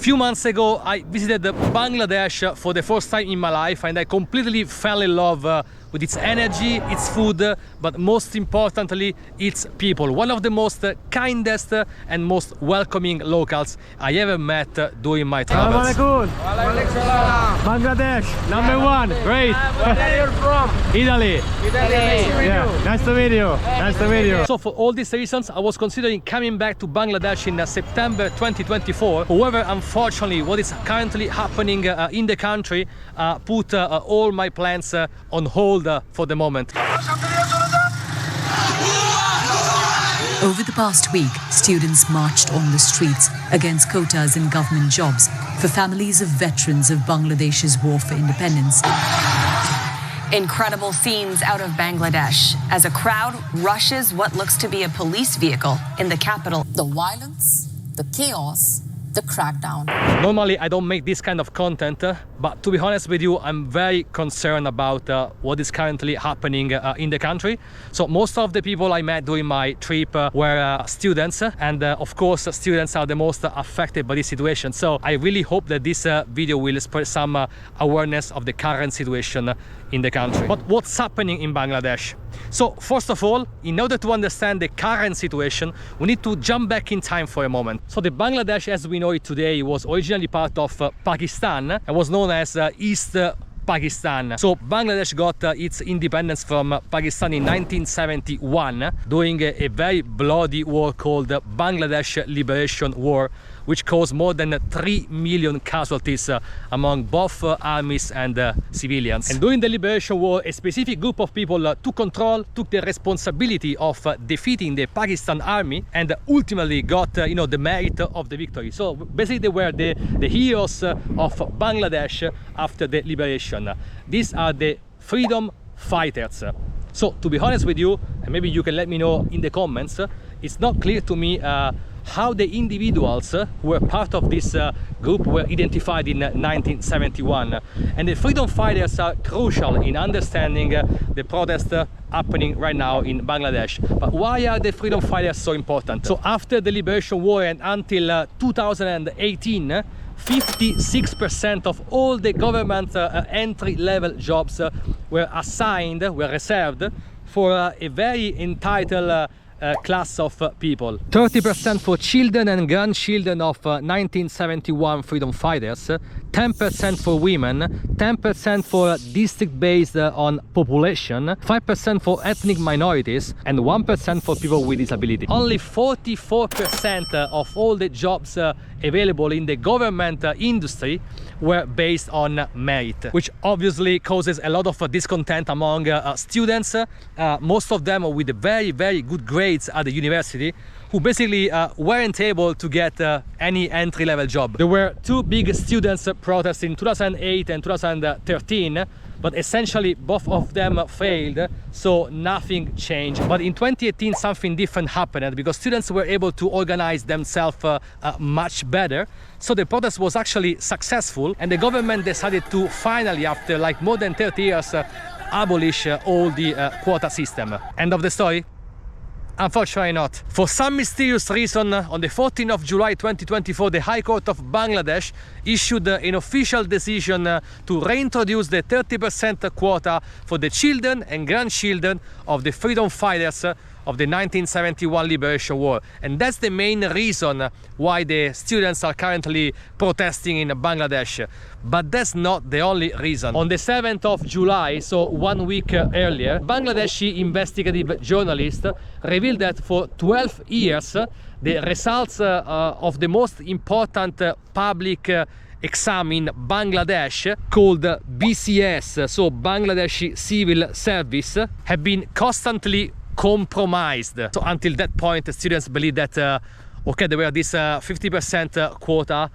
few months ago, I visited Bangladesh for the first time in my life, and I completely fell in love with its energy, its food, but most importantly, its people. One of the most kindest and most welcoming locals I ever met during my travels. Bangladesh, number one. Great. Where are you from? Italy. Yeah, nice to meet you. Nice to meet you. So for all these reasons, I was considering coming back to Bangladesh in September 2024. However, unfortunately, what is currently happening in the country put all my plans on hold for the moment. Over the past week, students marched on the streets against quotas in government jobs for families of veterans of Bangladesh's war for independence. Incredible scenes out of Bangladesh as a crowd rushes what looks to be a police vehicle in the capital. The violence, the chaos, the crackdown. Normally, I don't make this kind of content, but to be honest with you, I'm very concerned about what is currently happening in the country. So most of the people I met during my trip were students, and of course, students are the most affected by this situation. So I really hope that this video will spread some awareness of the current situation in the country. But what's happening in Bangladesh? So first of all, in order to understand the current situation, we need to jump back in time for a moment. So the Bangladesh as we know it today was originally part of Pakistan and was known as East Pakistan. So Bangladesh got its independence from Pakistan in 1971 during a very bloody war called the Bangladesh Liberation War, which caused more than 3 million casualties among both armies and civilians. And during the Liberation War, a specific group of people took the responsibility of defeating the Pakistan army and ultimately got the merit of the victory. So basically they were the heroes of Bangladesh after the liberation. These are the freedom fighters. So to be honest with you, and maybe you can let me know in the comments, it's not clear to me how the individuals who were part of this group were identified in 1971. And the freedom fighters are crucial in understanding the protest happening right now in Bangladesh. But why are the freedom fighters so important? So after the Liberation War and until 2018, 56% of all the government entry-level jobs were reserved for a very entitled class of people. 30% for children and grandchildren of 1971 freedom fighters, 10% for women, 10% for district based on population, 5% for ethnic minorities, and 1% for people with disability. Only 44% of all the jobs available in the government industry were based on merit, which obviously causes a lot of discontent among students, most of them with very, very good grades at the university, who basically weren't able to get any entry-level job. There were two big students protests in 2008 and 2013, but essentially both of them failed, so nothing changed. But in 2018 something different happened because students were able to organize themselves much better. So the protest was actually successful, and the government decided to finally, after like more than 30 years, abolish all the quota system. End of the story? Unfortunately not. For some mysterious reason, on the 14th of July 2024, the High Court of Bangladesh issued an official decision to reintroduce the 30% quota for the children and grandchildren of the freedom fighters of the 1971 Liberation War. And that's the main reason why the students are currently protesting in Bangladesh. But that's not the only reason. On the 7th of July, so 1 week earlier, Bangladeshi investigative journalists revealed that for 12 years, the results of the most important public exam in Bangladesh, called BCS, so Bangladeshi Civil Service, have been constantly compromised. So until that point, the students believe that okay, there were this 50% quota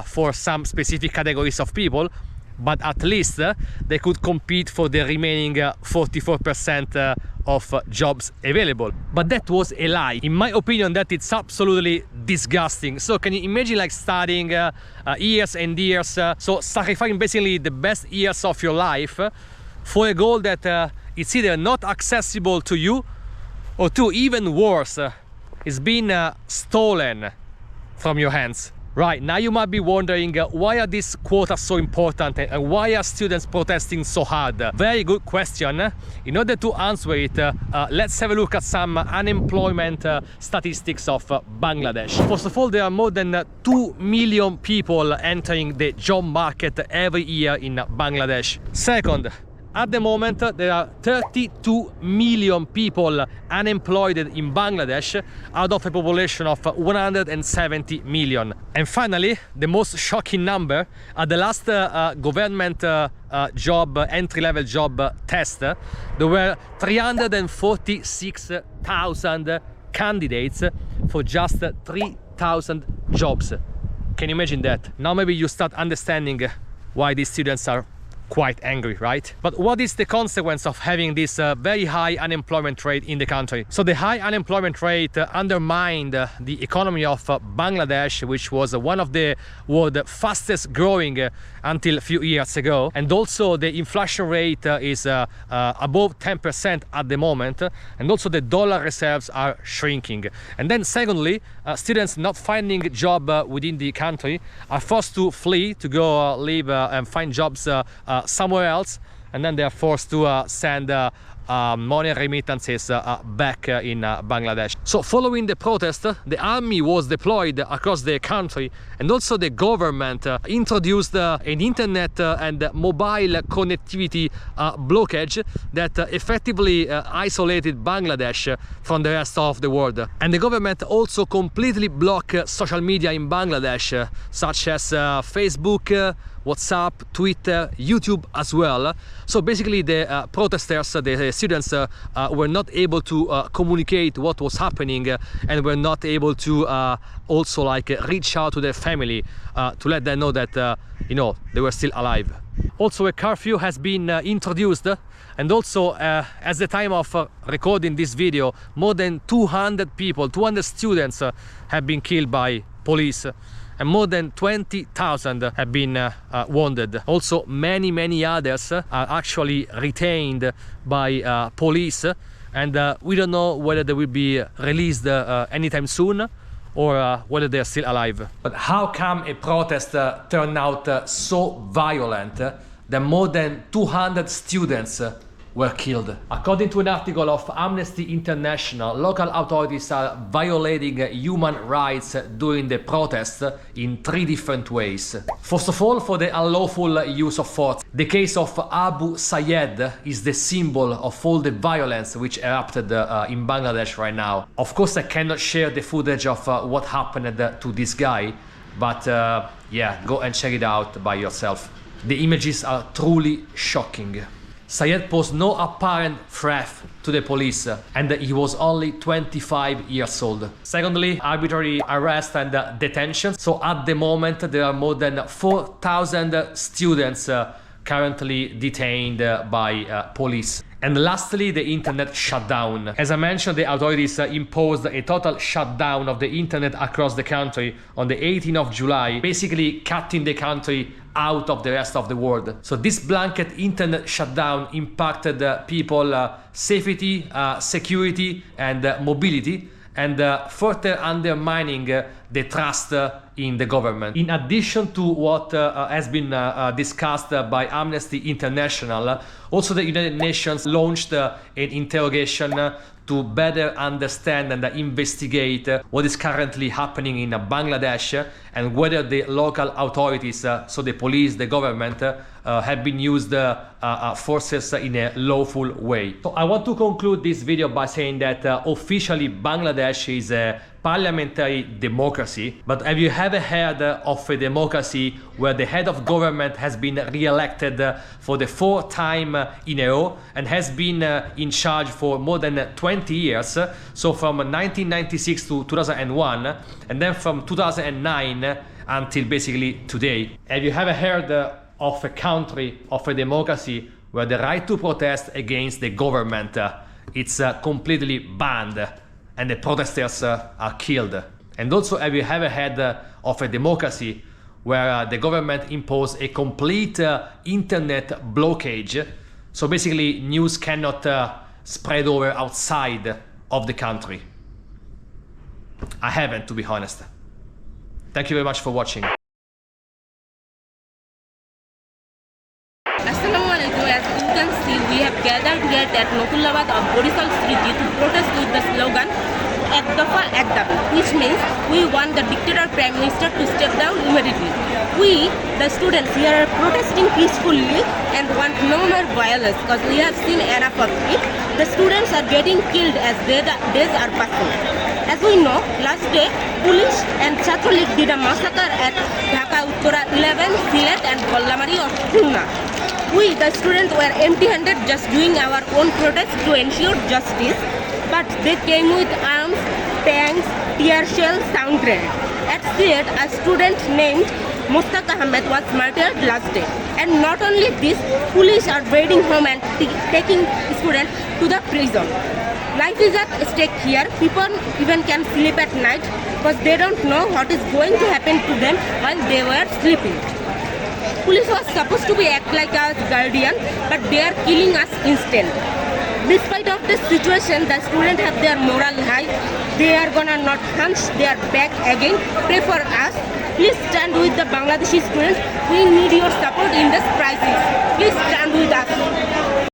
for some specific categories of people, but at least they could compete for the remaining 44% of jobs available. But that was a lie. In my opinion, that it's absolutely disgusting. So can you imagine like studying years and years, so sacrificing basically the best years of your life for a goal that it's either not accessible to you, or two, even worse, it's been stolen from your hands. Right, now you might be wondering why are these quotas so important and why are students protesting so hard? Very good question. In order to answer it, let's have a look at some unemployment statistics of Bangladesh. First of all, there are more than 2 million people entering the job market every year in Bangladesh. Second, at the moment, there are 32 million people unemployed in Bangladesh out of a population of 170 million. And finally, the most shocking number, at the last government entry-level job test, there were 346,000 candidates for just 3,000 jobs. Can you imagine that? Now maybe you start understanding why these students are quite angry, right? But what is the consequence of having this very high unemployment rate in the country? So the high unemployment rate undermined the economy of Bangladesh, which was one of the world's fastest growing until a few years ago. And also the inflation rate is above 10% at the moment. And also the dollar reserves are shrinking. And then secondly, students not finding a job within the country are forced to flee to go live and find jobs somewhere else, and then they are forced to send money remittances back in Bangladesh. So following the protest, the army was deployed across the country, and also the government introduced an internet and mobile connectivity blockage that effectively isolated Bangladesh from the rest of the world. And the government also completely blocked social media in Bangladesh, such as Facebook, WhatsApp, Twitter, YouTube as well. So basically the protesters, the students were not able to communicate what was happening and were not able to also reach out to their family to let them know that they were still alive. Also a curfew has been introduced, and also at the time of recording this video, more than 200 students have been killed by police. And more than 20,000 have been wounded. Also, many others are actually retained by police, and we don't know whether they will be released anytime soon or whether they are still alive. But how come a protest turned out so violent that more than 200 students were killed? According to an article of Amnesty International, local authorities are violating human rights during the protests in 3 different ways. First of all, for the unlawful use of force. The case of Abu Sayed is the symbol of all the violence which erupted in Bangladesh right now. Of course, I cannot share the footage of what happened to this guy, but yeah, go and check it out by yourself. The images are truly shocking. Sayed posed no apparent threat to the police, and he was only 25 years old. Secondly, arbitrary arrest and detention. So at the moment, there are more than 4,000 students currently detained by police. And lastly, the internet shutdown. As I mentioned, the authorities imposed a total shutdown of the internet across the country on the 18th of July, basically cutting the country out of the rest of the world. So this blanket internet shutdown impacted people safety, security and mobility, and further undermining the trust in the government. In addition to what has been discussed by Amnesty International, also the United Nations launched an interrogation to better understand and investigate what is currently happening in Bangladesh and whether the local authorities, so the police, the government, have been used forces in a lawful way. So I want to conclude this video by saying that officially Bangladesh is a parliamentary democracy, but have you ever heard of a democracy where the head of government has been re-elected for the 4th time in a row and has been in charge for more than 20 years, so from 1996 to 2001, and then from 2009 until basically today? Have you ever heard of a country, of a democracy where the right to protest against the government it's completely banned and the protesters are killed? And also, have you ever heard of a democracy where the government imposed a complete internet blockage, so basically news cannot spread over outside of the country? I haven't, to be honest. Thank you very much for watching. Assalamualaikum. As you can see, we have gathered here at Nokullabad of Borisal Street to protest with the slogan Ek Dafa Ek Dabi, which means we want the dictator prime minister to step down immediately. We, the students, we are protesting peacefully and want no more violence because we have seen enough of it. The students are getting killed as days are passing. As we know, last day, police and Chhatro League did a massacre at Dhaka Uttara 11, Silet and Gollamari of Khulna. We, the students, were empty-handed just doing our own protest to ensure justice, but they came with arms, tanks, tear shells, sound grenades. At Silet, a student named Mustaq Ahmed was murdered last day. And not only this, police are raiding home and taking students to the prison. Life is at stake here. People even can sleep at night because they don't know what is going to happen to them while they were sleeping. Police was supposed to be act like our guardian, but they are killing us instead. Despite of this situation, the students have their moral high. They are gonna not hunch their back again. Pray for us. Please stand with the Bangladeshi students. We need your support in this crisis. Please stand with us.